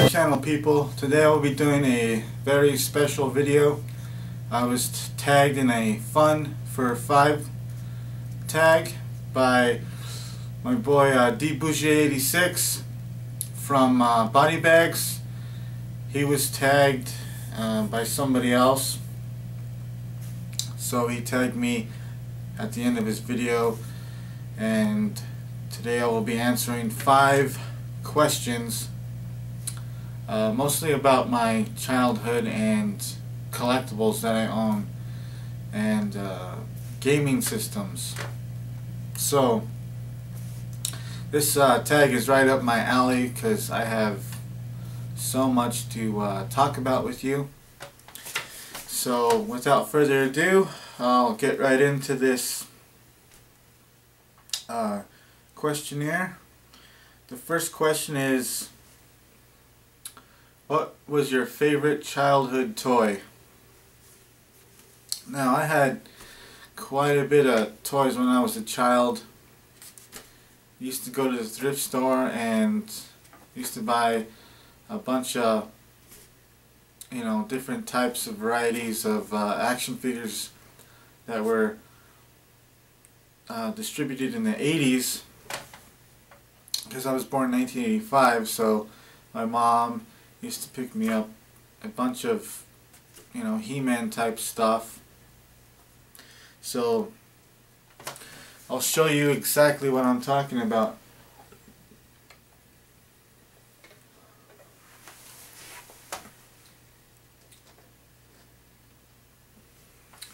Channel people. Today I will be doing a very special video. I was tagged in a Fun for 5 tag by my boy dbougier86 from Body Bags. He was tagged by somebody else, so he tagged me at the end of his video, and today I will be answering 5 questions, mostly about my childhood and collectibles that I own, and gaming systems. So this tag is right up my alley because I have so much to talk about with you. So without further ado, I'll get right into this questionnaire. The first question is, what was your favorite childhood toy? Now, I had quite a bit of toys when I was a child. Used to go to the thrift store and used to buy a bunch of, you know, different types of varieties of action figures that were distributed in the 80s, because I was born in 1985, so my mom used to pick me up a bunch of, you know, He-Man type stuff. So I'll show you exactly what I'm talking about.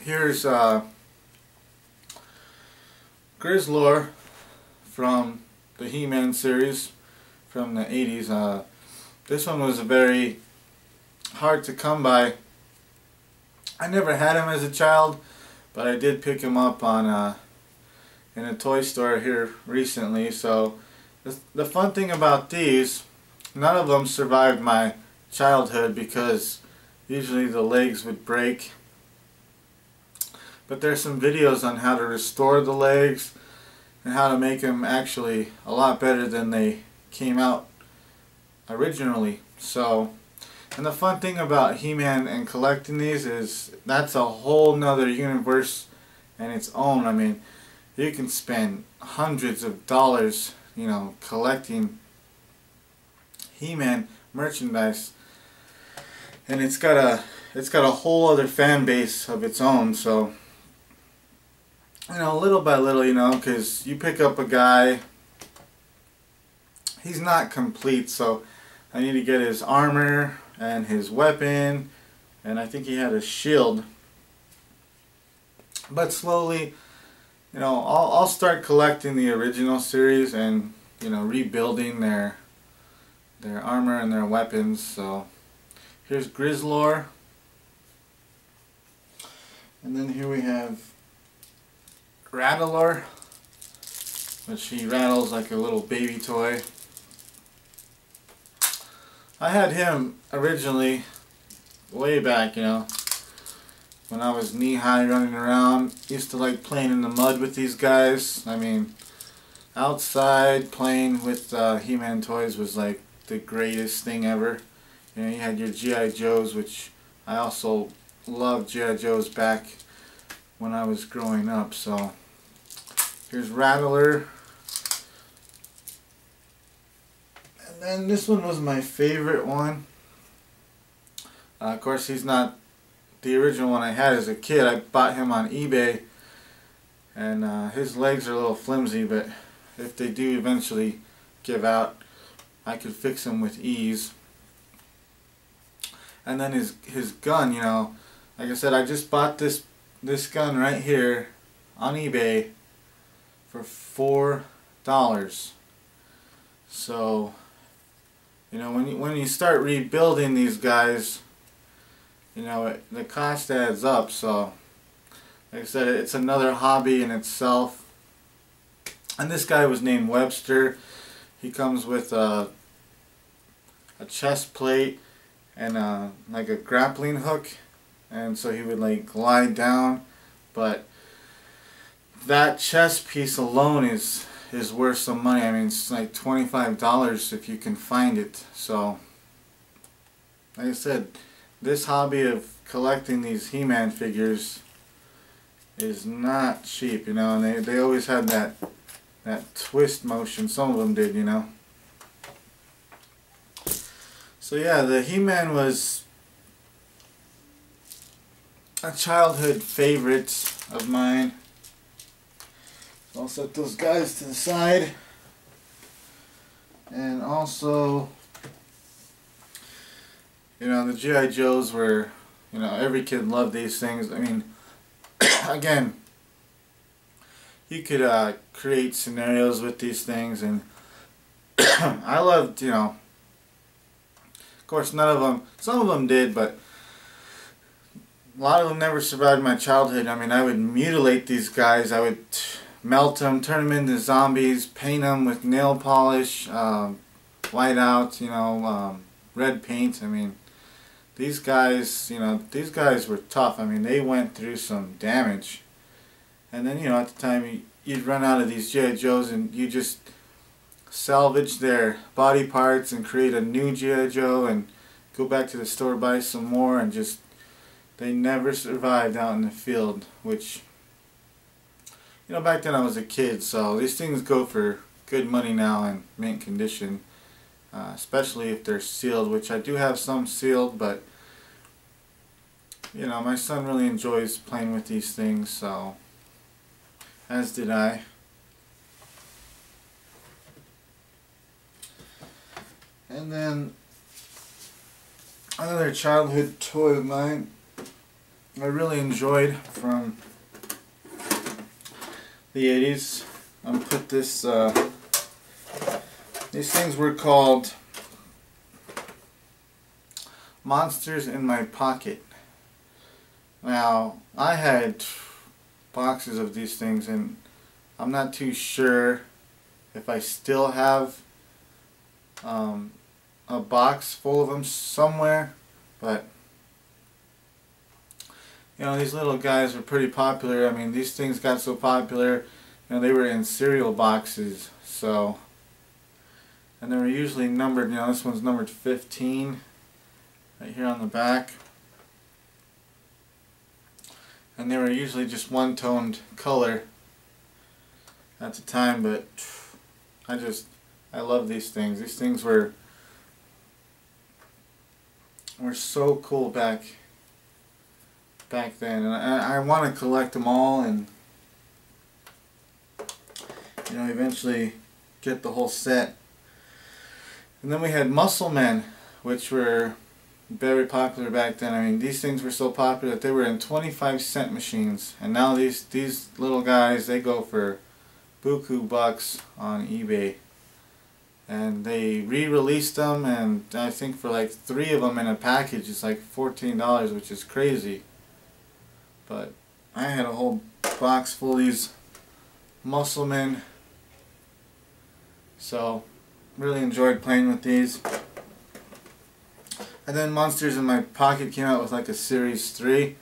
Here's Grizzlor from the He-Man series from the 80s. This one was very hard to come by. I never had him as a child, but I did pick him up on in a toy store here recently. So the fun thing about these, none of them survived my childhood because usually the legs would break. But there's some videos on how to restore the legs and how to make them actually a lot better than they came out originally. So, and the fun thing about He-Man and collecting these is that's a whole nother universe in its own. I mean, you can spend hundreds of dollars, you know, collecting He-Man merchandise, and it's got a whole other fan base of its own. So, you know, little by little, you know, because you pick up a guy, he's not complete, so I need to get his armor and his weapon, and I think he had a shield. But slowly, you know, I'll start collecting the original series and, you know, rebuilding their armor and their weapons. So here's Grizzlor, and then here we have Rattlor, which he rattles like a little baby toy. I had him originally way back, you know, when I was knee-high running around. Used to like playing in the mud with these guys. I mean, outside playing with He-Man toys was like the greatest thing ever. You know, you had your G.I. Joes, which I also loved G.I. Joes back when I was growing up. So here's Rattler. And this one was my favorite one. Of course, he's not the original one I had as a kid. I bought him on eBay, and his legs are a little flimsy, but if they do eventually give out, I could fix him with ease. And then his gun, you know, like I said, I just bought this gun right here on eBay for $4. So, you know, when you start rebuilding these guys, you know, the cost adds up. So, like I said, it's another hobby in itself. And this guy was named Webster. He comes with a chest plate and like a grappling hook, and so he would like glide down. But that chess piece alone is worth some money. I mean, it's like $25 if you can find it. So, like I said, this hobby of collecting these He-Man figures is not cheap, you know, and they always had that twist motion. Some of them did, you know. So yeah, the He-Man was a childhood favorite of mine. I'll set those guys to the side. And also, you know, the G.I. Joes were, you know, every kid loved these things. I mean, again, you could create scenarios with these things, and I loved, you know, of course none of them, some of them did, but a lot of them never survived my childhood. I mean, I would mutilate these guys. I would melt them, turn them into zombies, paint them with nail polish, white out, you know, red paint. I mean, these guys, you know, these guys were tough. I mean, they went through some damage. And then, you know, at the time, you'd run out of these G.I. Joes and you just salvage their body parts and create a new G.I. Joe and go back to the store, buy some more, and just, they never survived out in the field, which, you know, back then I was a kid, so these things go for good money now in mint condition, especially if they're sealed, which I do have some sealed, but, you know, my son really enjoys playing with these things, so, as did I. And then another childhood toy of mine I really enjoyed from the 80s. I'm gonna put this, these things were called Monsters in My Pocket. Now, I had boxes of these things, and I'm not too sure if I still have a box full of them somewhere, but you know, these little guys were pretty popular. I mean, these things got so popular, you know, they were in cereal boxes, so, and they were usually numbered, you know, this one's numbered 15 right here on the back, and they were usually just one-toned color at the time, but I love these things. These things were so cool back then, and I want to collect them all, and you know, eventually get the whole set. And then we had Muscle Men, which were very popular back then. I mean, these things were so popular that they were in 25-cent machines, and now these little guys, they go for buku bucks on eBay. And they re-released them, and I think for like 3 of them in a package it's like $14, which is crazy. But I had a whole box full of these Muscle Men, so really enjoyed playing with these. And then Monsters in My Pocket came out with like a Series 3,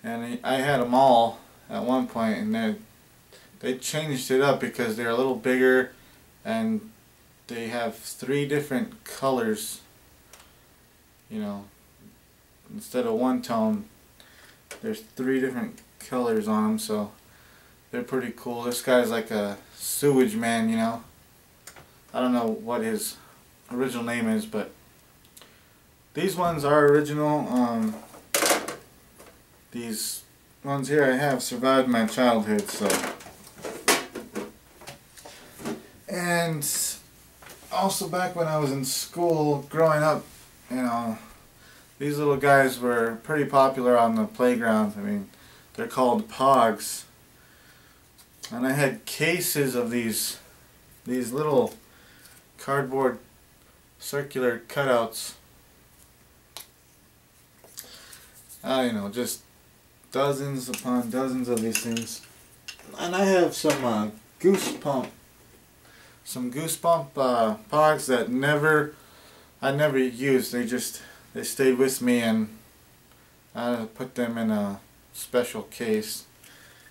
and I had them all at one point, and they changed it up because they're a little bigger, and they have 3 different colors, you know, instead of one tone, there's 3 different colors on them, so they're pretty cool. This guy's like a sewage man, you know. I don't know what his original name is, but these ones are original. These ones here I have survived my childhood, so. And also back when I was in school, growing up, you know, these little guys were pretty popular on the playground. I mean, they're called Pogs. And I had cases of these little cardboard circular cutouts. You know, just dozens upon dozens of these things. And I have some Goosebump Pogs that I never used. They stayed with me, and I put them in a special case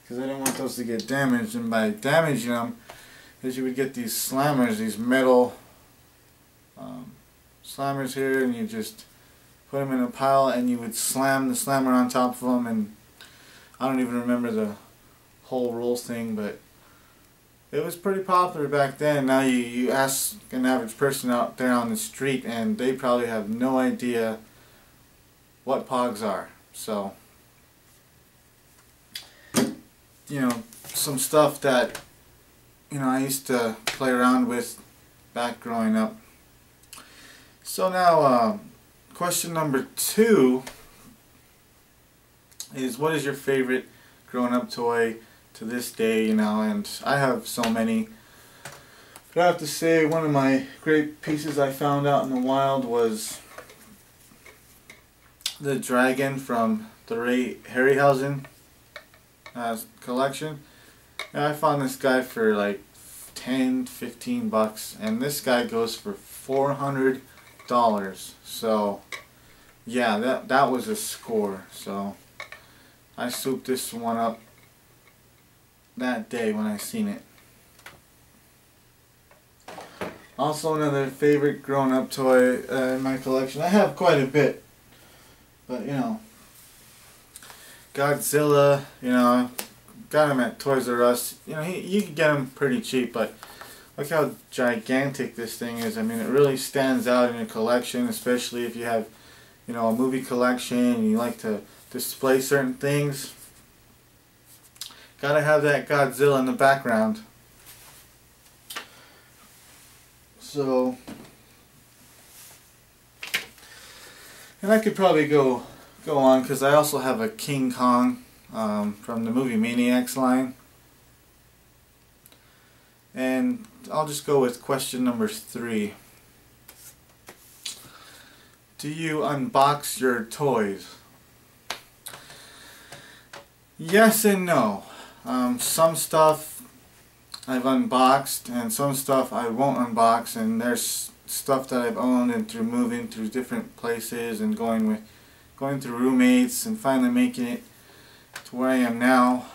because I didn't want those to get damaged. And by damaging them, is you would get these slammers, these metal slammers here, and you just put them in a pile and you would slam the slammer on top of them. And I don't even remember the whole rules thing, but it was pretty popular back then. Now you ask an average person out there on the street and they probably have no idea what pogs are. So, you know, some stuff that, you know, I used to play around with back growing up. So now, question number 2 is, what is your favorite growing up toy to this day? You know, and I have so many. But I have to say, one of my great pieces I found out in the wild was the dragon from the Ray Harryhausen collection. And I found this guy for like 10-15 bucks, and this guy goes for $400. So yeah, that was a score. So I souped this one up that day when I seen it. Also, another favorite grown up toy in my collection. I have quite a bit, but you know, Godzilla, you know, got him at Toys R Us. You know, you can get him pretty cheap, but look how gigantic this thing is. I mean, it really stands out in your collection, especially if you have, you know, a movie collection and you like to display certain things. Gotta have that Godzilla in the background. So, and I could probably go on, because I also have a King Kong from the movie Maniacs line. And I'll just go with question number 3. Do you unbox your toys? Yes and no. Some stuff I've unboxed, and some stuff I won't unbox, and there's stuff that I've owned and through moving through different places and going through roommates and finally making it to where I am now.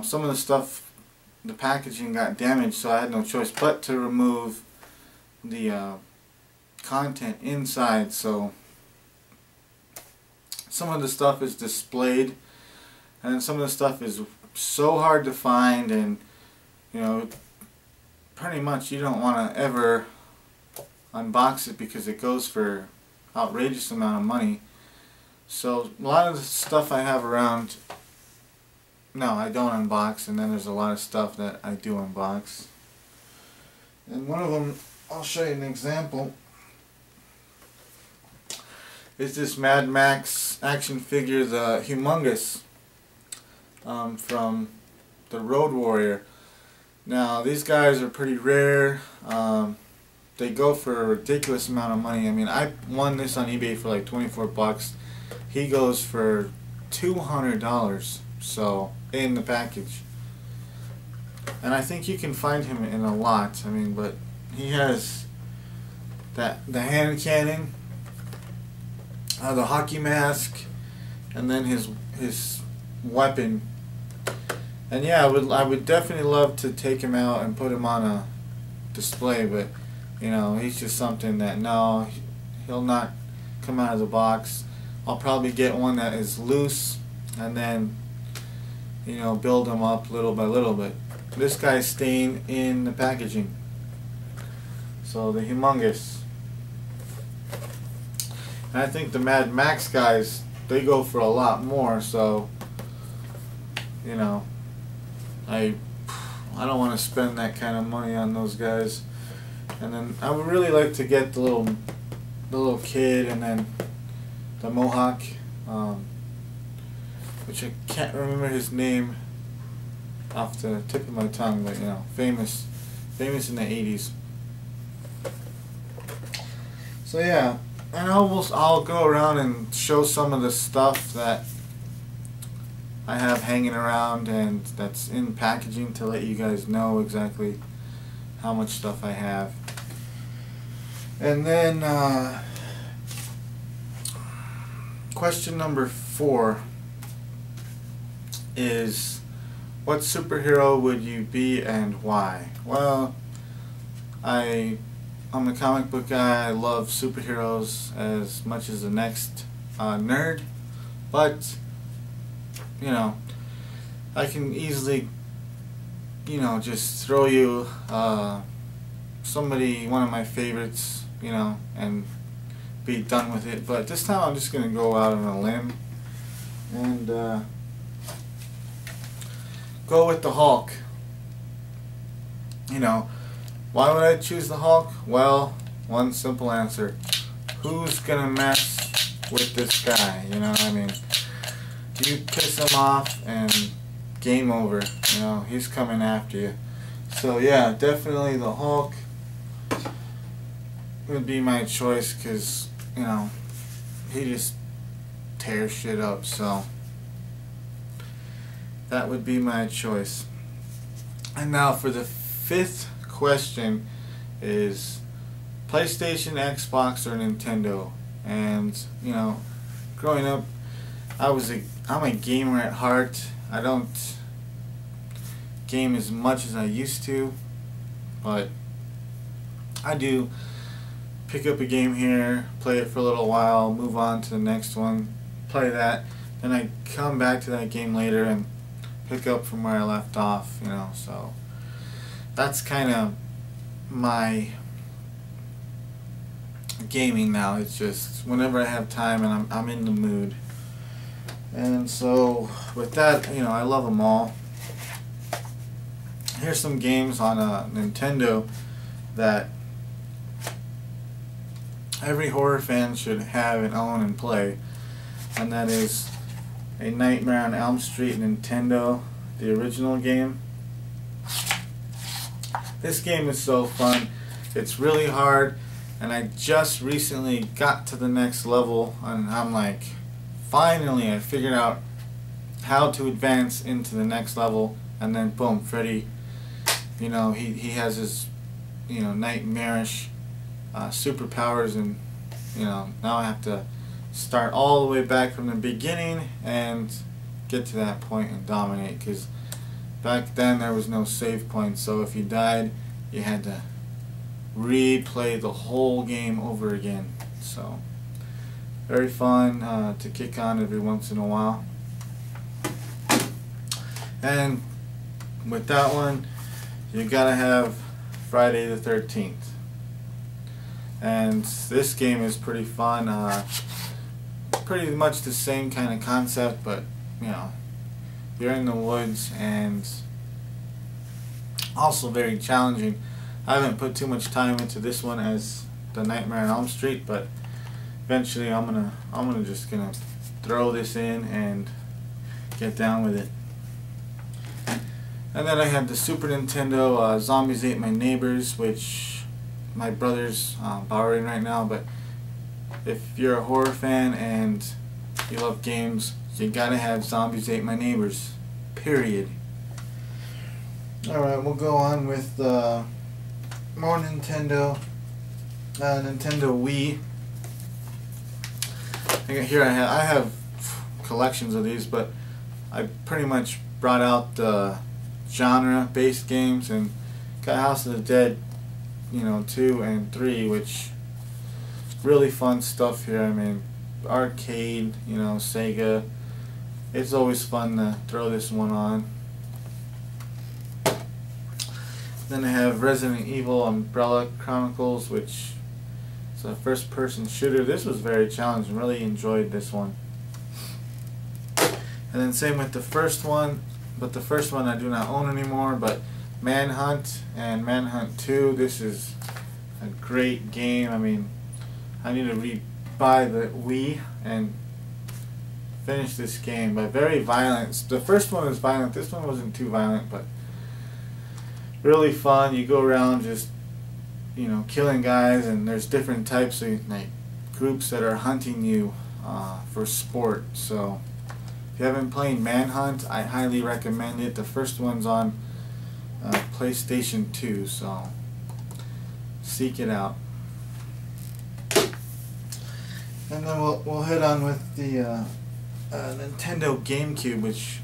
Some of the stuff, the packaging got damaged, so I had no choice but to remove the content inside. So some of the stuff is displayed, and some of the stuff is so hard to find, and you know, pretty much you don't want to ever unbox it because it goes for outrageous amount of money. So a lot of the stuff I have around, no, I don't unbox, and then there's a lot of stuff that I do unbox. And one of them, I'll show you an example, is this Mad Max action figure, the Humongous, from the Road Warrior. Now these guys are pretty rare. They go for a ridiculous amount of money. I mean, I won this on eBay for like 24 bucks. He goes for $200. So in the package, and I think you can find him in a lot. I mean, but he has the hand cannon, the hockey mask, and then his weapon. And yeah, I would definitely love to take him out and put him on a display, but you know, he's just something that, no, he'll not come out of the box. I'll probably get one that is loose and then, you know, build them up little by little. But this guy's staying in the packaging. So the Humongous. And I think the Mad Max guys, they go for a lot more. So, you know, I don't want to spend that kind of money on those guys. And then I would really like to get the little kid, and then the Mohawk, which I can't remember his name off the tip of my tongue, but you know, famous in the 80s. So yeah, and I'll go around and show some of the stuff that I have hanging around and that's in packaging to let you guys know exactly how much stuff I have. And then question number 4 is, What superhero would you be and why? Well, I'm a comic book guy. I love superheroes as much as the next nerd, but you know, I can easily, just throw you somebody, one of my favorites, and be done with it. But this time I'm just gonna go out on a limb and go with the Hulk. Why would I choose the Hulk? Well, one simple answer. Who's gonna mess with this guy? You know what I mean? You piss him off and game over. He's coming after you. So yeah, definitely the Hulk would be my choice, because he just tears shit up. So that would be my choice. And now for the fifth question is PlayStation, Xbox, or Nintendo. And growing up, I'm a gamer at heart. I don't game as much as I used to, but I do pick up a game here, play it for a little while, move on to the next one, play that, then I come back to that game later and pick up from where I left off, so that's kind of my gaming now. It's just whenever I have time and I'm in the mood. And so with that, I love them all. Here's some games on Nintendo that every horror fan should have and own and play, and that is A Nightmare on Elm Street Nintendo, the original game. This game is so fun. It's really hard, and I just recently got to the next level, and I'm like, finally I figured out how to advance into the next level, and then boom, Freddy, he has his nightmarish superpowers, and now I have to start all the way back from the beginning and get to that point and dominate, because back then there was no save point, so if you died you had to replay the whole game over again. So very fun to kick on every once in a while. And with that one, you gotta have Friday the 13th. And this game is pretty fun. Pretty much the same kind of concept, but you're in the woods, and also very challenging. I haven't put too much time into this one as the Nightmare on Elm Street, but eventually I'm just gonna throw this in and get down with it. And then I had the Super Nintendo Zombies Ate My Neighbors, which my brother's borrowing right now. But if you're a horror fan and you love games, you gotta have Zombies Ate My Neighbors, period. Alright, we'll go on with more Nintendo. Nintendo Wii. Here I have collections of these, but I pretty much brought out the genre-based games, and got House of the Dead 2 and 3, which really fun stuff here. I mean, arcade, Sega. It's always fun to throw this one on. Then I have Resident Evil Umbrella Chronicles, which is a first-person shooter. This was very challenging. Really enjoyed this one. And then same with the first one, but the first one I do not own anymore. But Manhunt and Manhunt 2. This is a great game. I mean, I need to buy the Wii and finish this game, but very violent. The first one was violent. This one wasn't too violent, but really fun. You go around just killing guys, and there's different types of groups that are hunting you for sport. So if you haven't played Manhunt, I highly recommend it. The first one's on PlayStation 2, so seek it out. And then we'll head on with the Nintendo GameCube, which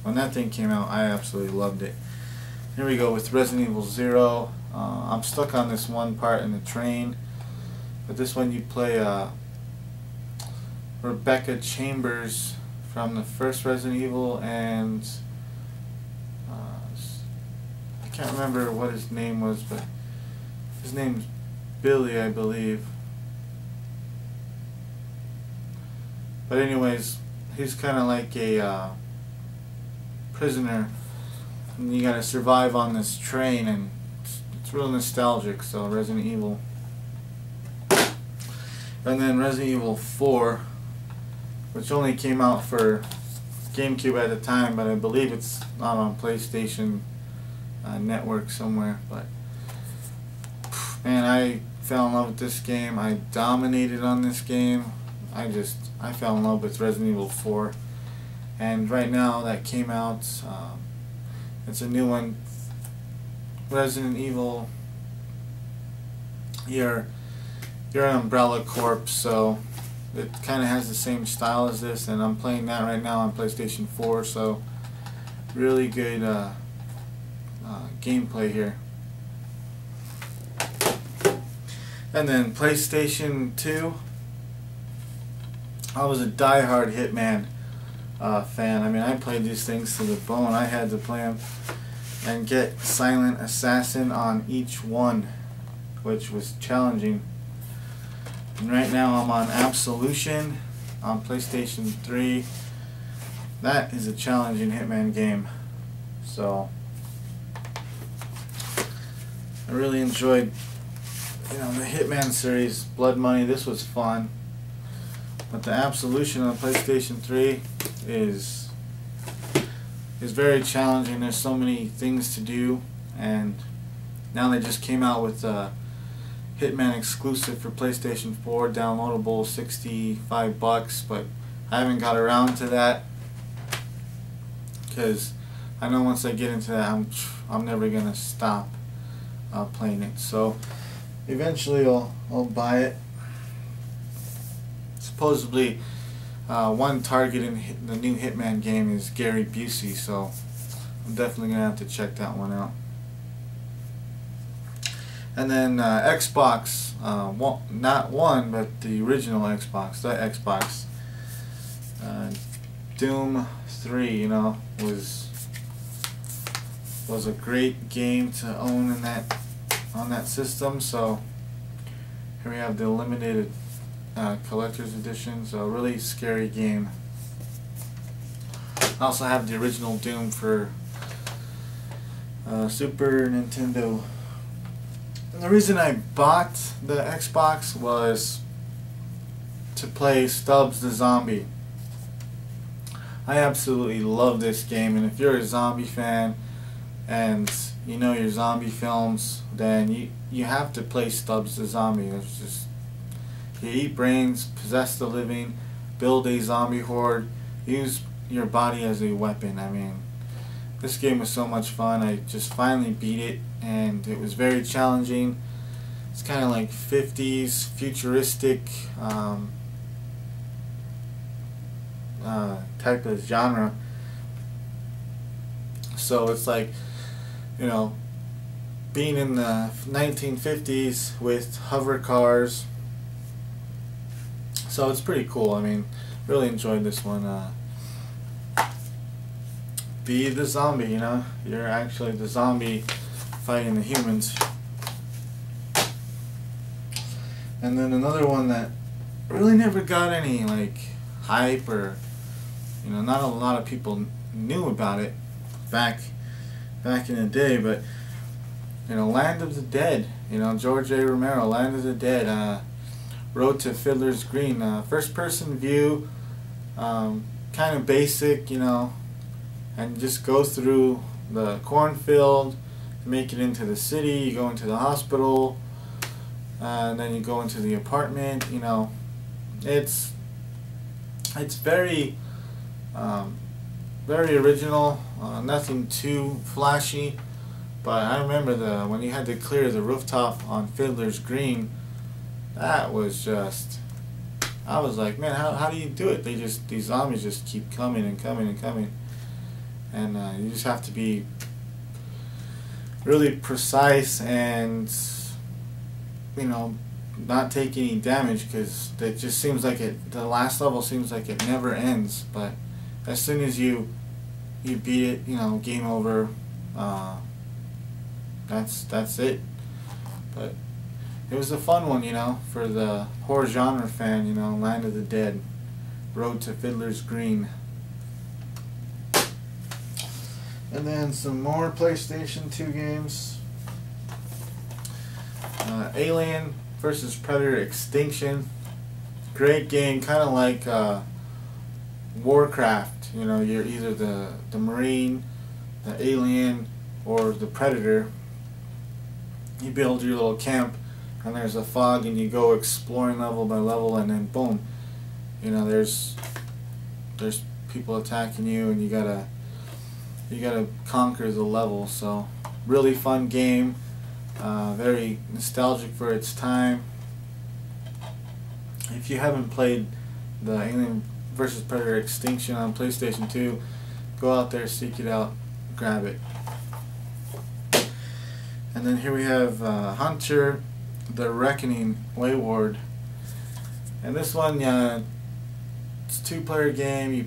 when that thing came out, I absolutely loved it. Here we go with Resident Evil 0. I'm stuck on this one part in the train, but this one you play Rebecca Chambers from the first Resident Evil, and I can't remember what his name was, but his name's Billy, I believe. But anyways, he's kind of like a prisoner, and you gotta survive on this train, and it's real nostalgic. So Resident Evil. And then Resident Evil 4, which only came out for GameCube at the time, but I believe it's not on PlayStation Network somewhere. But man, I fell in love with this game. I dominated on this game. I fell in love with Resident Evil 4, and right now that came out, it's a new one, Resident Evil. You're an Umbrella Corp, so it kind of has the same style as this, and I'm playing that right now on PlayStation 4, so really good gameplay here. And then PlayStation 2, I was a die-hard Hitman fan. I mean, I played these things to the bone. I had to play them and get Silent Assassin on each one, which was challenging. And right now I'm on Absolution on PlayStation 3. That is a challenging Hitman game. So I really enjoyed, the Hitman series, Blood Money. This was fun. But the Absolution on PlayStation 3 is very challenging. There's so many things to do, and now they just came out with a Hitman exclusive for PlayStation 4, downloadable, $65, but I haven't got around to that because I know once I get into that, I'm never gonna stop playing it. So eventually I'll buy it. Supposedly, one target in the new Hitman game is Gary Busey, so I'm definitely gonna have to check that one out. And then Xbox, not one, but the original Xbox, the Xbox. Doom 3, was a great game to own on that system. So here we have the limited collector's edition, so a really scary game. I also have the original Doom for Super Nintendo. And the reason I bought the Xbox was to play Stubbs the Zombie. I absolutely love this game, and if you're a zombie fan and you know your zombie films, then you have to play Stubbs the Zombie. It's just, you eat brains, possess the living, build a zombie horde, use your body as a weapon. I mean, this game was so much fun. I just finally beat it, and it was very challenging. It's kind of like 50s futuristic type of genre. So it's like, being in the 1950s with hover cars. So it's pretty cool. I mean, really enjoyed this one. Be the zombie, you're actually the zombie fighting the humans. And then another one that really never got any hype, or not a lot of people knew about it back in the day, but Land of the Dead, George A. Romero, Land of the Dead, Road to Fiddler's Green, first person view, kind of basic, and just go through the cornfield, make it into the city, you go into the hospital, and then you go into the apartment. It's very very original, nothing too flashy, but I remember when you had to clear the rooftop on Fiddler's Green, that was just, I was like, man, how do you do it? These zombies just keep coming and coming and coming. and you just have to be really precise and, you know, not take any damage, because it just seems like the last level seems like it never ends. But as soon as you beat it, you know, game over. That's it. But it was a fun one, you know, for the horror genre fan, you know. Land of the Dead, Road to Fiddler's Green. And then some more PlayStation 2 games. Alien vs. Predator Extinction. Great game, kind of like Warcraft. You know, you're either the Marine, the Alien, or the Predator. You build your little camp, and there's a fog, and you go exploring level by level, and then boom, you know, there's people attacking you, and you gotta conquer the level. So really fun game, very nostalgic for its time. If you haven't played the Alien vs. Predator Extinction on PlayStation 2, go out there, seek it out, grab it. And then here we have Hunter the Reckoning Wayward. And this one, it's a two-player game. You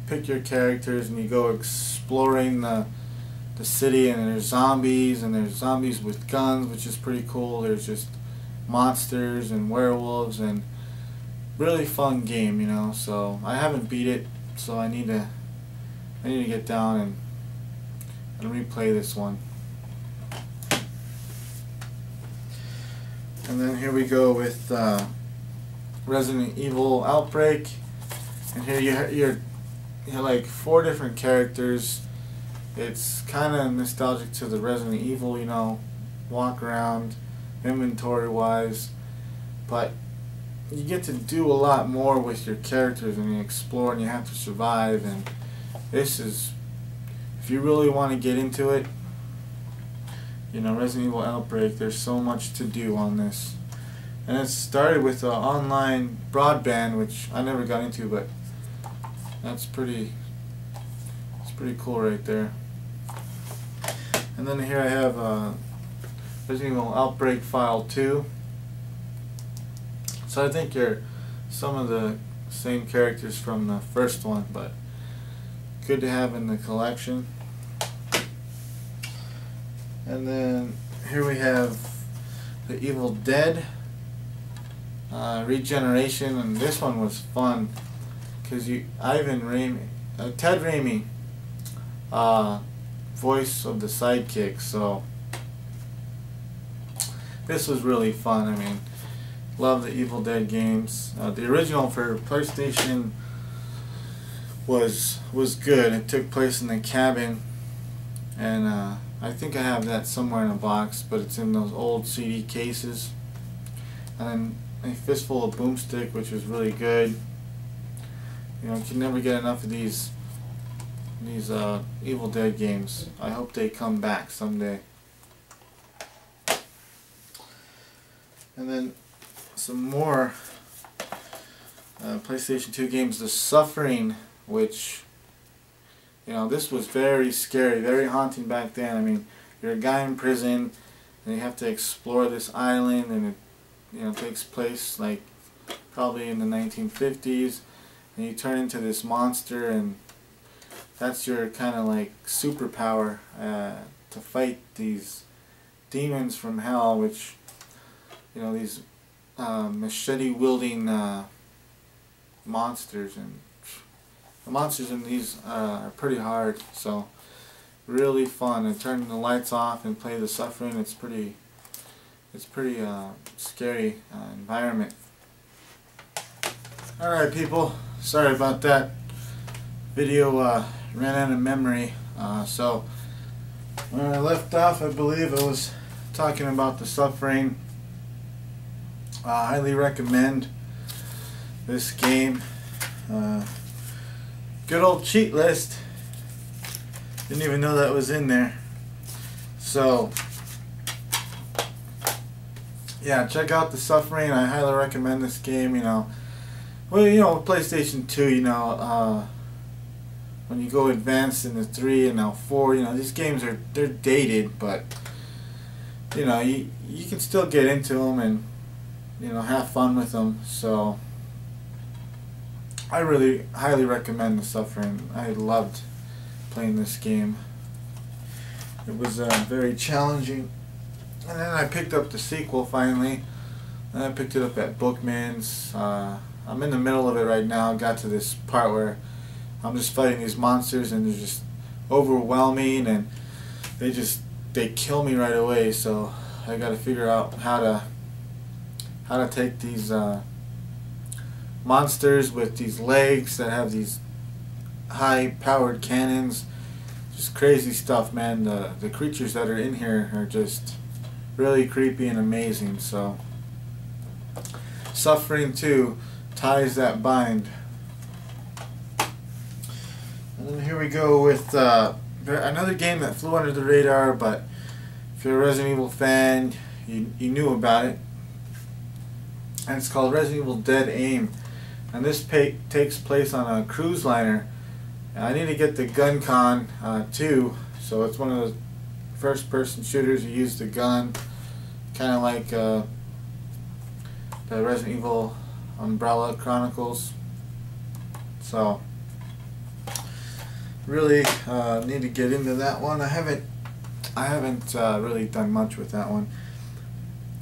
pick your characters and you go exploring the city, and there's zombies with guns, which is pretty cool. There's just monsters and werewolves, and really fun game, you know. So I haven't beat it, so I need to get down and replay this one. And then here we go with Resident Evil Outbreak, and here you're like 4 different characters. It's kind of nostalgic to the Resident Evil, you know, walk around inventory wise, but you get to do a lot more with your characters, and you explore and you have to survive. And this is, if you really want to get into it, you know, Resident Evil Outbreak, there's so much to do on this. And it started with online broadband, which I never got into, but it's pretty cool right there. And then here I have Resident Evil Outbreak File 2. So I think you're some of the same characters from the first one, but good to have in the collection. And then here we have the Evil Dead Regeneration, and this one was fun because Ted Raimi, voice of the sidekick. So this was really fun. I mean, love the Evil Dead games. The original for PlayStation was good. It took place in the cabin, and I think I have that somewhere in a box, but it's in those old CD cases. And then a Fistful of Boomstick, which was really good. You know, you can never get enough of these Evil Dead games. I hope they come back someday. And then some more PlayStation 2 games. The Suffering, which, you know, this was very scary, very haunting back then. I mean, you're a guy in prison, and you have to explore this island, and it, you know, takes place like probably in the 1950s, and you turn into this monster, and that's your kind of like superpower to fight these demons from hell, which, you know, these machete wielding monsters, and the monsters in these are pretty hard. So really fun. And turning the lights off and play The Suffering, it's pretty scary environment. Alright people, sorry about that. Video ran out of memory. So when I left off, I believe I was talking about The Suffering. I highly recommend this game. Good old cheat list. Didn't even know that was in there. So yeah, check out The Suffering. I highly recommend this game. You know, well, you know, PlayStation 2, you know, when you go advanced into 3 and now 4, you know, these games they're dated, but you know, you can still get into them and, you know, have fun with them. So I really highly recommend The Suffering. I loved playing this game. It was very challenging. And then I picked up the sequel finally. And I picked it up at Bookman's. I'm in the middle of it right now. I got to this part where I'm just fighting these monsters and they're just overwhelming, and they kill me right away. So I got to figure out how to take these monsters with these legs that have these high-powered cannons. Just crazy stuff, man. The creatures that are in here are just really creepy and amazing. So Suffering 2, Ties That Bind. And then here we go with another game that flew under the radar, but if you're a Resident Evil fan, you knew about it. And it's called Resident Evil Dead Aim. And this takes place on a cruise liner. And I need to get the Gun Con 2, so it's one of the first person shooters. You use the gun, kind of like the Resident Evil Umbrella Chronicles. So really need to get into that one. I haven't really done much with that one.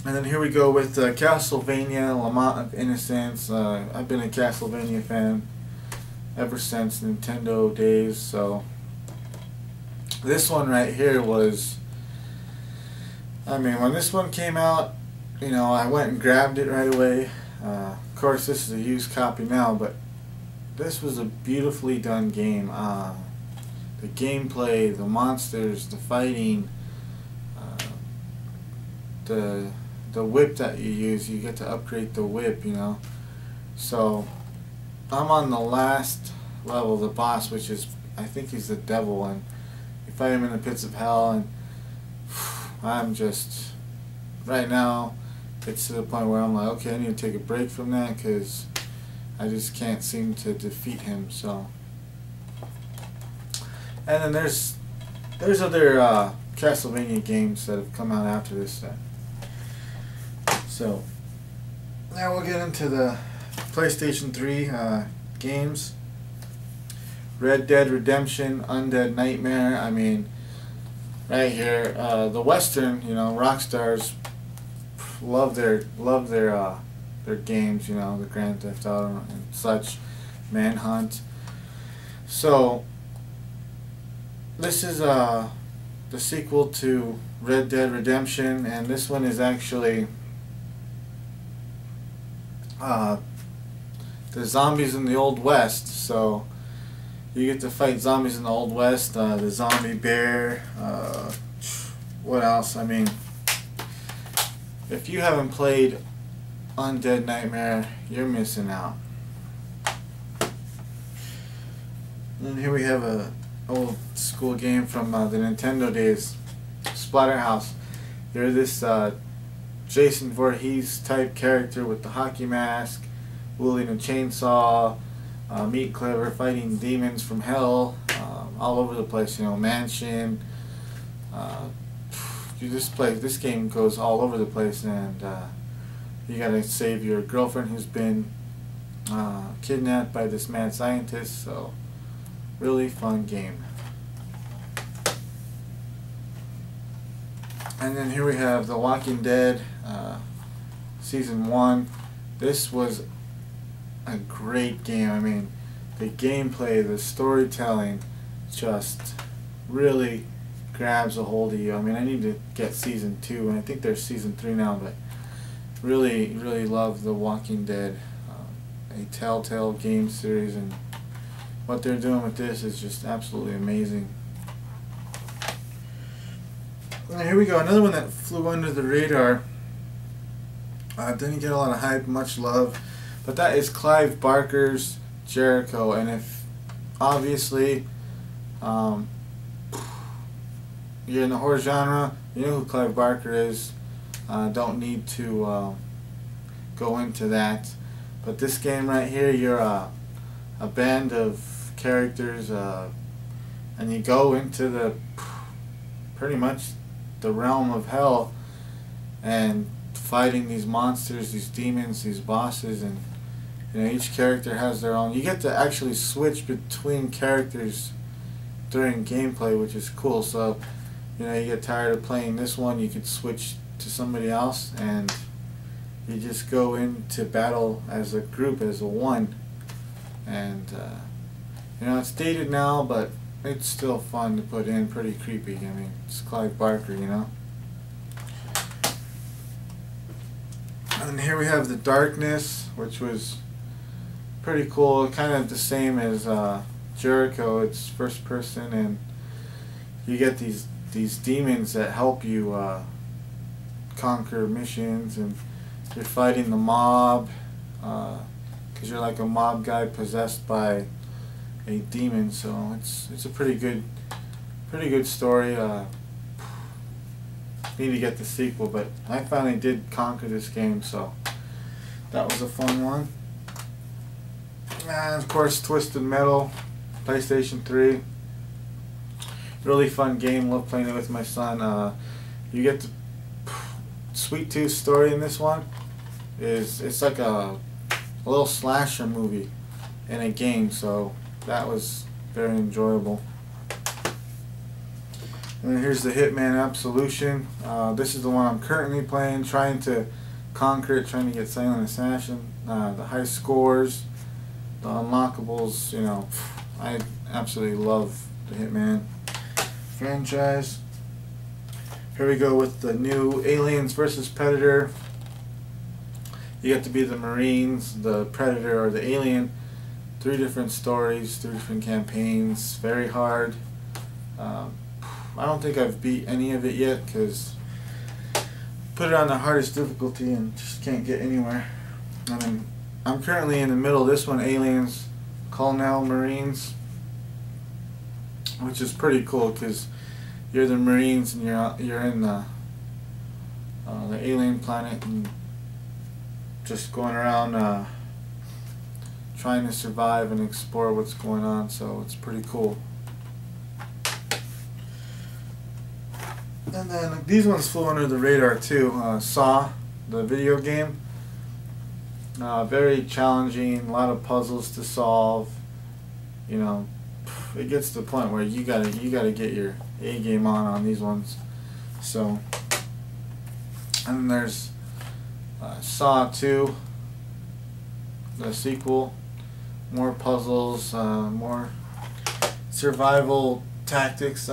And then here we go with Castlevania Lament of Innocence. I've been a Castlevania fan ever since Nintendo days. So this one right here was, I mean, when this one came out, you know, I went and grabbed it right away. Of course, this is a used copy now, but this was a beautifully done game. The gameplay, the monsters, the fighting, the whip that you use, you get to upgrade the whip, you know. So I'm on the last level, the boss, which is, I think he's the devil, and you fight him in the pits of hell, and I'm just, right now, it's to the point where I'm like, okay, I need to take a break from that, because I just can't seem to defeat him. So, and then there's other Castlevania games that have come out after this. So now we'll get into the PlayStation 3 games. Red Dead Redemption, Undead Nightmare. I mean, right here, the Western, you know, Rockstar's love their games, you know, the Grand Theft Auto and such, Manhunt. So this is the sequel to Red Dead Redemption, and this one is actually the zombies in the Old West. So you get to fight zombies in the Old West, the zombie bear, what else? I mean, if you haven't played Undead Nightmare, you're missing out. And here we have a old school game from the Nintendo days, Splatterhouse. You're this Jason Voorhees type character with the hockey mask, wielding a chainsaw, meat cleaver, fighting demons from hell, all over the place. You know, mansion. This game goes all over the place, and you gotta save your girlfriend who's been kidnapped by this mad scientist. So, really fun game. And then here we have The Walking Dead Season 1. This was a great game. I mean, the gameplay, the storytelling just really grabs a hold of you. I mean, I need to get Season 2, and I think there's Season 3 now, but really, really love The Walking Dead, a Telltale game series, and what they're doing with this is just absolutely amazing. And here we go, another one that flew under the radar. Didn't get a lot of hype, much love, but that is Clive Barker's Jericho. And if obviously you're in the horror genre, you know who Clive Barker is. Don't need to go into that. But this game right here, you're a band of characters, and you go into the pretty much the realm of hell and fighting these monsters, these demons, these bosses, and you know, each character has their own. You get to actually switch between characters during gameplay, which is cool. So, you know, you get tired of playing this one, you could switch to somebody else, and you just go into battle as a group, as a one. And you know, it's dated now, but it's still fun to put in. Pretty creepy. I mean, it's Clive Barker, you know. And here we have the Darkness, which was pretty cool. Kind of the same as Jericho. It's first person, and you get these demons that help you conquer missions, and you're fighting the mob because you're like a mob guy possessed by a demon. So it's a pretty good story. Need to get the sequel, but I finally did conquer this game, so that was a fun one. And of course, Twisted Metal, PlayStation 3. Really fun game. Love playing it with my son. You get the Sweet Tooth story in this one. It's like a little slasher movie in a game, so that was very enjoyable. And then here's the Hitman Absolution. This is the one I'm currently playing, trying to conquer it, trying to get Silent Assassin. The high scores, the unlockables, you know, I absolutely love the Hitman franchise. Here we go with the new Aliens vs. Predator. You get to be the Marines, the Predator, or the Alien. 3 different stories, 3 different campaigns, very hard. I don't think I've beat any of it yet because put it on the hardest difficulty and just can't get anywhere. I mean, I'm currently in the middle of this one, Aliens, Colonel Marines, which is pretty cool because you're the Marines and you're in the alien planet and just going around trying to survive and explore what's going on. So it's pretty cool. And then these ones flew under the radar too. Saw, the video game. Very challenging, a lot of puzzles to solve. You know, it gets to the point where you gotta get your A game on these ones. So, and then there's Saw 2, the sequel. More puzzles, more survival tactics.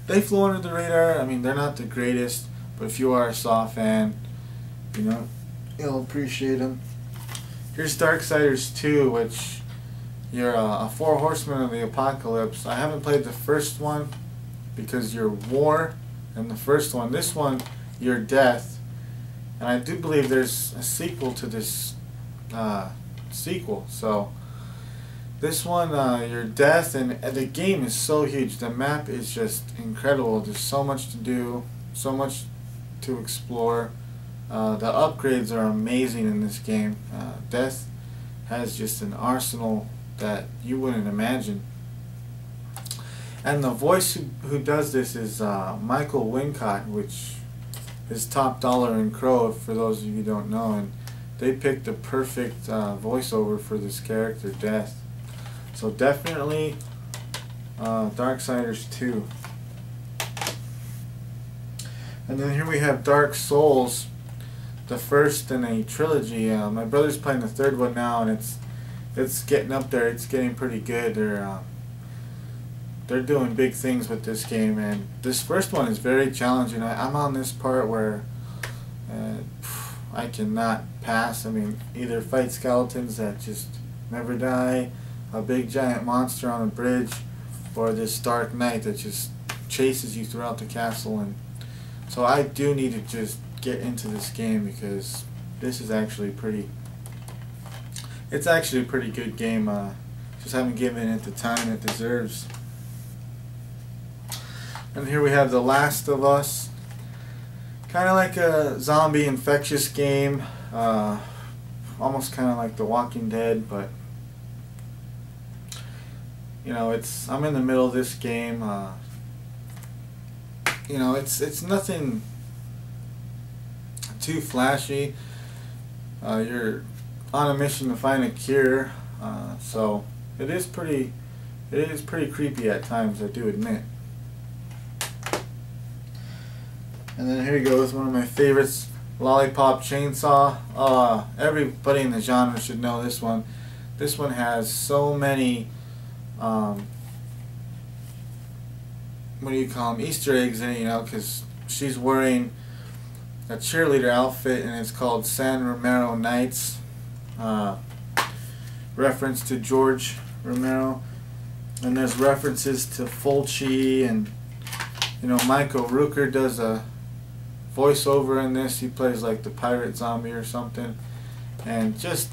They flew under the radar. I mean, they're not the greatest, but if you are a Saw fan, you know, you'll appreciate them. Here's Darksiders 2, which you're a 4 horsemen of the apocalypse. I haven't played the first one because you're war in the first one. This one, you're death. And I do believe there's a sequel to this sequel. So this one, you're death, and the game is so huge. The map is just incredible. There's so much to do, so much to explore. The upgrades are amazing in this game. Death has just an arsenal that you wouldn't imagine. And the voice who does this is Michael Wincott, which is top dollar in Crow, for those of you who don't know. And they picked the perfect voiceover for this character, Death. So definitely Darksiders 2. And then here we have Dark Souls, the first in a trilogy. My brother's playing the 3rd one now, and it's getting up there. It's getting pretty good. They're doing big things with this game, and this first one is very challenging. I'm on this part where I cannot pass. I mean, either fight skeletons that just never die, a big giant monster on a bridge, or this dark knight that just chases you throughout the castle. And so I do need to just get into this game because this is actually it's actually a pretty good game. Just haven't given it the time it deserves. And here we have The Last of Us. Kind of like a zombie infectious game. Almost kind of like The Walking Dead, but You know, I'm in the middle of this game. You know, it's nothing too flashy. You're on a mission to find a cure, so it is pretty creepy at times, I do admit. And then here you go with one of my favorites, Lollipop Chainsaw. Everybody in the genre should know this one. This one has so many what do you call them, Easter eggs in it, you know, because she's wearing a cheerleader outfit and it's called San Romero Nights, reference to George Romero, and there's references to Fulci, and you know, Michael Rooker does a voiceover in this. He plays like the pirate zombie or something, and just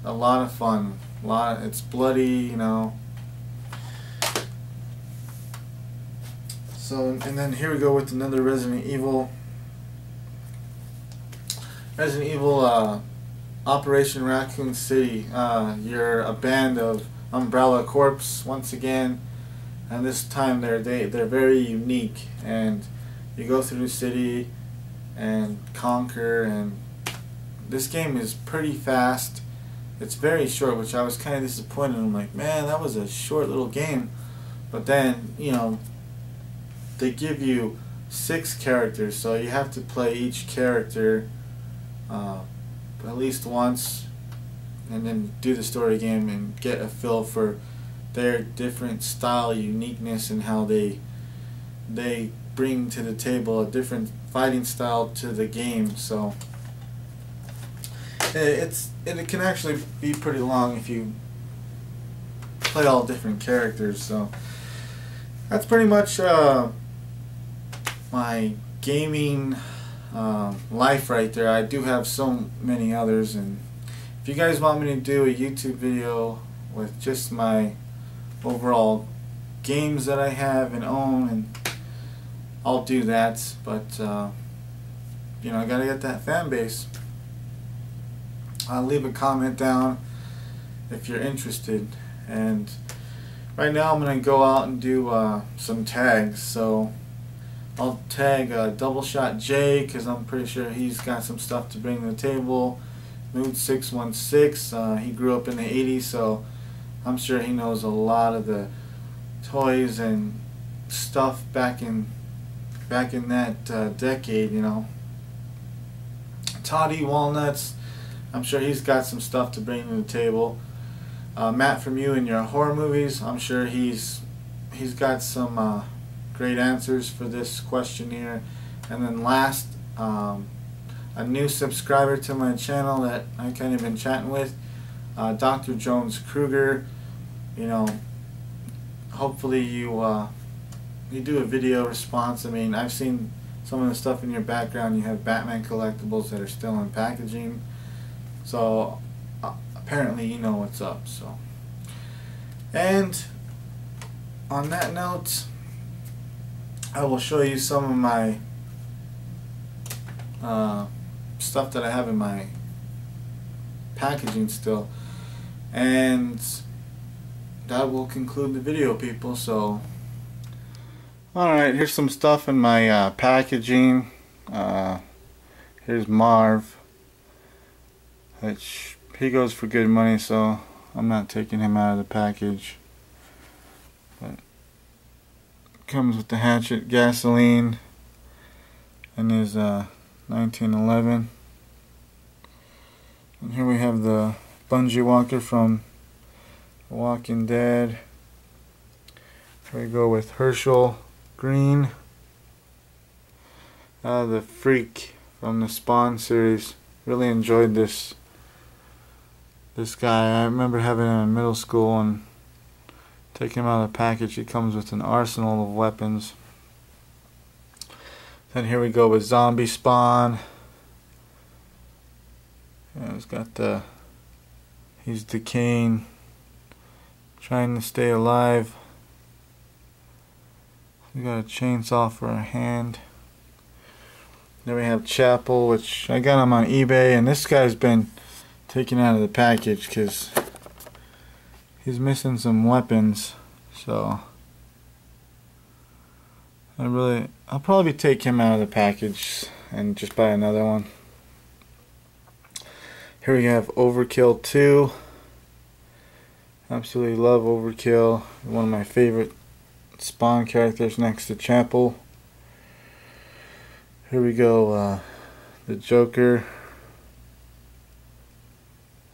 a lot of fun. It's bloody, you know. So, and then here we go with another Resident Evil. Operation Raccoon City. You're a band of Umbrella Corps once again, and this time they're very unique, and you go through the city and conquer, and this game is pretty fast. It's very short, which I was kind of disappointed. I'm like, man, that was a short little game. But then, you know, they give you 6 characters, so you have to play each character at least once, and then do the story game and get a feel for their different style, uniqueness, and how they bring to the table a different fighting style to the game. So it can actually be pretty long if you play all different characters. So that's pretty much my gaming life right there. I do have so many others, and if you guys want me to do a YouTube video with just my overall games that I have and own, and I'll do that. But you know, I gotta get that fan base. I'll leave a comment down if you're interested. And right now I'm gonna go out and do some tags. So I'll tag Double Shot J, because I'm pretty sure he's got some stuff to bring to the table. Mood 616, he grew up in the 80s, so I'm sure he knows a lot of the toys and stuff back in that decade, you know. Toddy Walnuts, I'm sure he's got some stuff to bring to the table. Matt from You and Your Horror Movies, I'm sure he's got some great answers for this questionnaire. And then last, a new subscriber to my channel that I kind of been chatting with, Dr. Jones Kruger. You know, hopefully you do a video response. I mean, I've seen some of the stuff in your background. You have Batman collectibles that are still in packaging, so apparently you know what's up. So, and on that note, I will show you some of my stuff that I have in my packaging still, and that will conclude the video, people. So alright, here's some stuff in my packaging. Here's Marv, which he goes for good money, so I'm not taking him out of the package. But comes with the hatchet, gasoline, and his 1911. And here we have the bungee walker from The Walking Dead. Here we go with Herschel Green. The Freak from the Spawn series. Really enjoyed this guy. I remember having him in middle school and taking him out of the package. He comes with an arsenal of weapons. Then here we go with Zombie Spawn. Yeah, he's decaying, trying to stay alive. We got a chainsaw for a hand. Then we have Chapel, which I got him on eBay, and this guy's been taken out of the package because he's missing some weapons, so I'll probably take him out of the package and just buy another one. Here we have Overkill 2. Absolutely love Overkill. One of my favorite Spawn characters next to Chapel. Here we go, the Joker.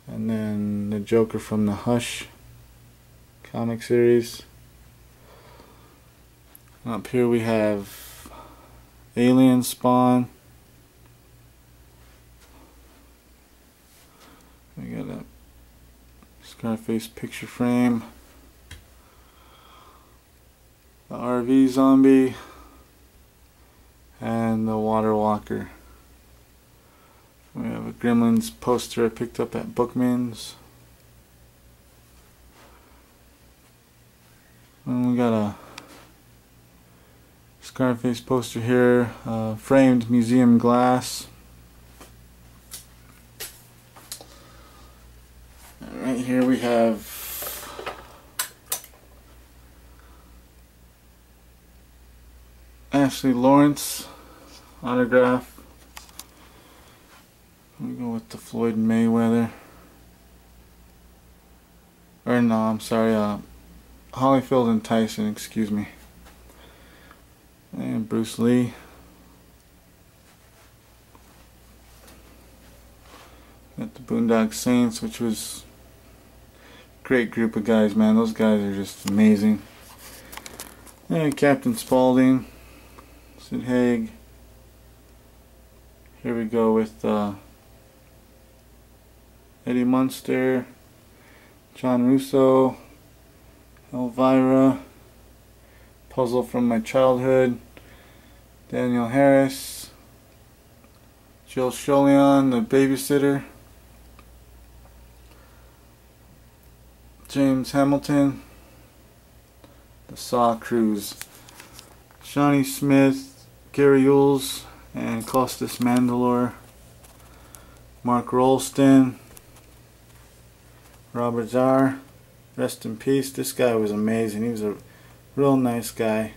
And then the Joker from the Hush comic series. Up here we have Alien Spawn. We got a Scarface picture frame. The RV zombie. And the Water Walker. We have a Gremlins poster I picked up at Bookman's. And we got a Scarface poster here, framed museum glass. And right here we have Ashley Lawrence autograph. We go with the Floyd Mayweather. Or no, I'm sorry, Holyfield and Tyson, excuse me. And Bruce Lee. Got the Boondock Saints, which was a great group of guys, man. Those guys are just amazing. And Captain Spaulding, Sid Haig. Here we go with Eddie Munster, John Russo, Elvira, Puzzle from My Childhood, Daniel Harris, Jill Sholeon, the babysitter, James Hamilton, the Saw Cruise, Shawnee Smith, Gary Yules, and Costas Mandalore, Mark Rolston, Robert Zarr, rest in peace. This guy was amazing. He was a real nice guy.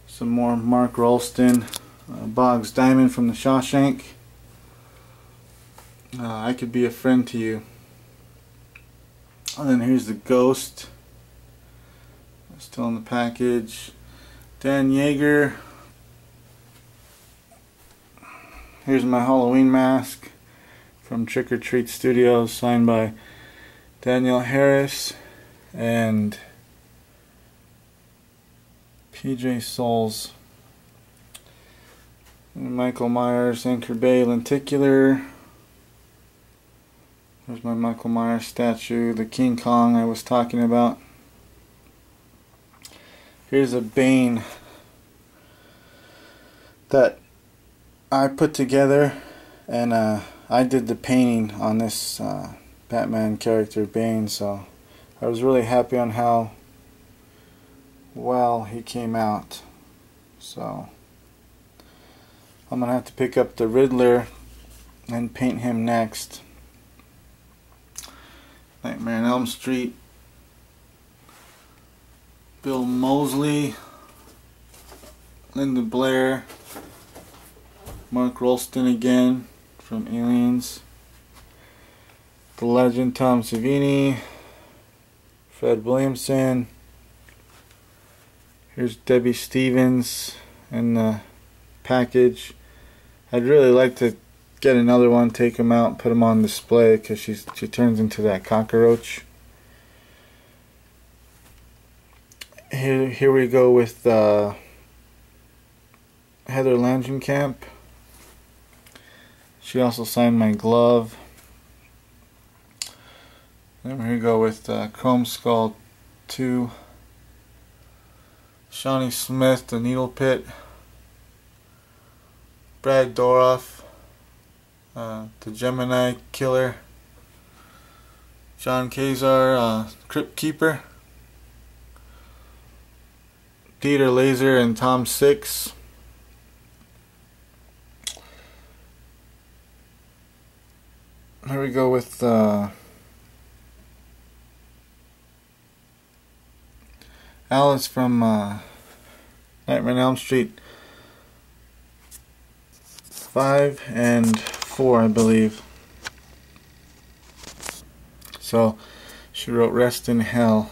Some more Mark Rolston, Boggs Diamond from the Shawshank. I Could Be a Friend to You. And then here's the Ghost. Still in the package. Dan Yeager. Here's my Halloween mask from Trick or Treat Studios, signed by Danielle Harris and PJ Souls. And Michael Myers, Anchor Bay Lenticular. There's my Michael Myers statue, the King Kong I was talking about. Here's a Bane that I put together, and I did the painting on this Batman character Bane, so I was really happy on how well he came out. So I'm gonna have to pick up the Riddler and paint him next. Nightmare on Elm Street, Bill Moseley, Linda Blair, Mark Rolston again from Aliens, the Legend Tom Savini, Fred Williamson. Here's Debbie Stevens in the package. I'd really like to get another one, take him out, put him on display, because she turns into that cockroach. Here we go with Heather Langenkamp. She also signed my glove. Then here we go with Chrome Skull 2. Shawnee Smith, the Needle Pit. Brad Dourif, the Gemini Killer. John Kazar, Crypt Keeper. Dieter Laser and Tom Six. Here we go with Alice from Nightmare on Elm Street 5 and 4, I believe. So she wrote Rest in Hell.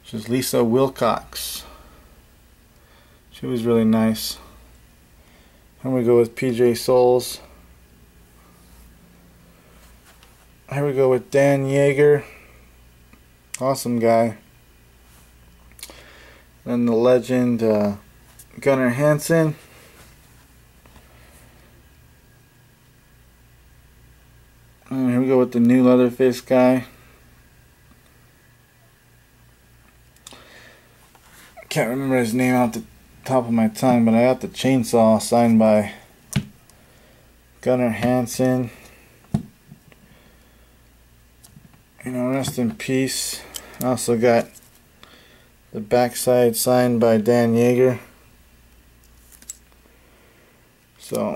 She's Lisa Wilcox. She was really nice. And we go with PJ Souls. Here we go with Dan Yeager. Awesome guy. Then the legend Gunnar Hansen. And here we go with the new Leatherface guy. Can't remember his name off the top of my tongue, but I got the chainsaw signed by Gunnar Hansen. You know, rest in peace. I also got the backside signed by Dan Yeager. So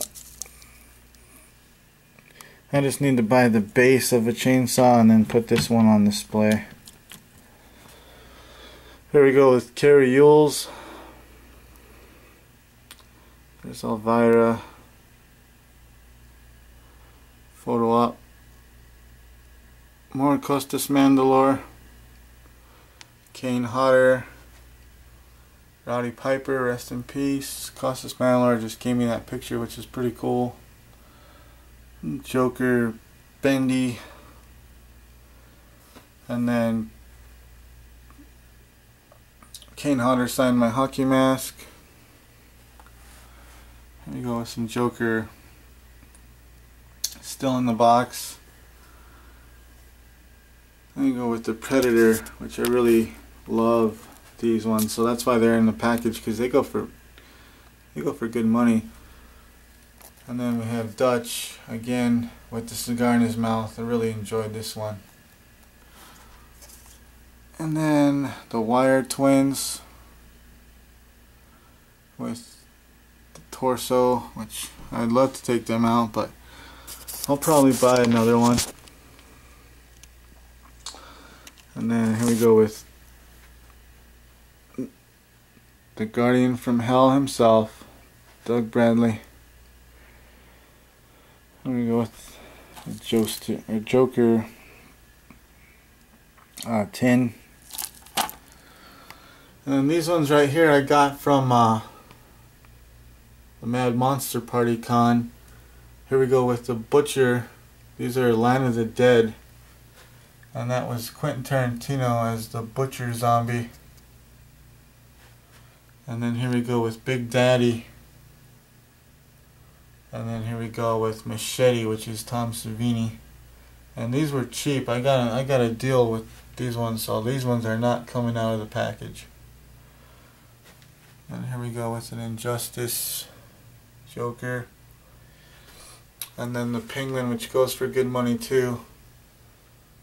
I just need to buy the base of a chainsaw and then put this one on display. Here we go with Carrie Yules. There's Elvira. Photo op. More Costas Mandalore. Kane Hodder. Roddy Piper, rest in peace. Costas Mandalore just gave me that picture, which is pretty cool. Joker Bendy. And then Kane Hodder signed my hockey mask. Here we go with some Joker still in the box. Let me go with the Predator, which I really love these ones, so that's why they're in the package, because they go for good money. And then we have Dutch again with the cigar in his mouth. I really enjoyed this one. And then the Wire Twins with the torso, which I'd love to take them out, but I'll probably buy another one. And then here we go with the Guardian from Hell himself, Doug Bradley. Here we go with the Joker tin. And then these ones right here I got from the Mad Monster Party Con. Here we go with the Butcher. These are Line of the Dead. And that was Quentin Tarantino as the Butcher zombie. And then here we go with Big Daddy. And then here we go with Machete, which is Tom Savini. And these were cheap. I got a deal with these ones, so these ones are not coming out of the package. And here we go with an Injustice Joker. And then the Penguin, which goes for good money too.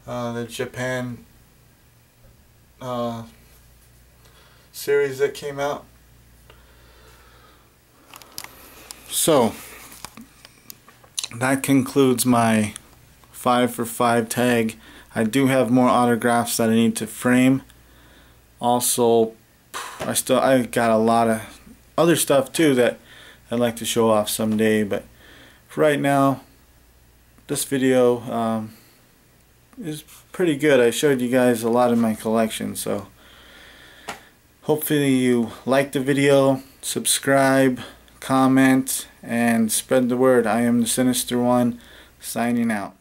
The Japan series that came out. So that concludes my 5 for 5 tag. I do have more autographs that I need to frame. Also, I got a lot of other stuff too that I'd like to show off someday, but for right now, this video is pretty good. I showed you guys a lot of my collection, so hopefully you like the video, subscribe, comment, and spread the word. I am the Sinister One, signing out.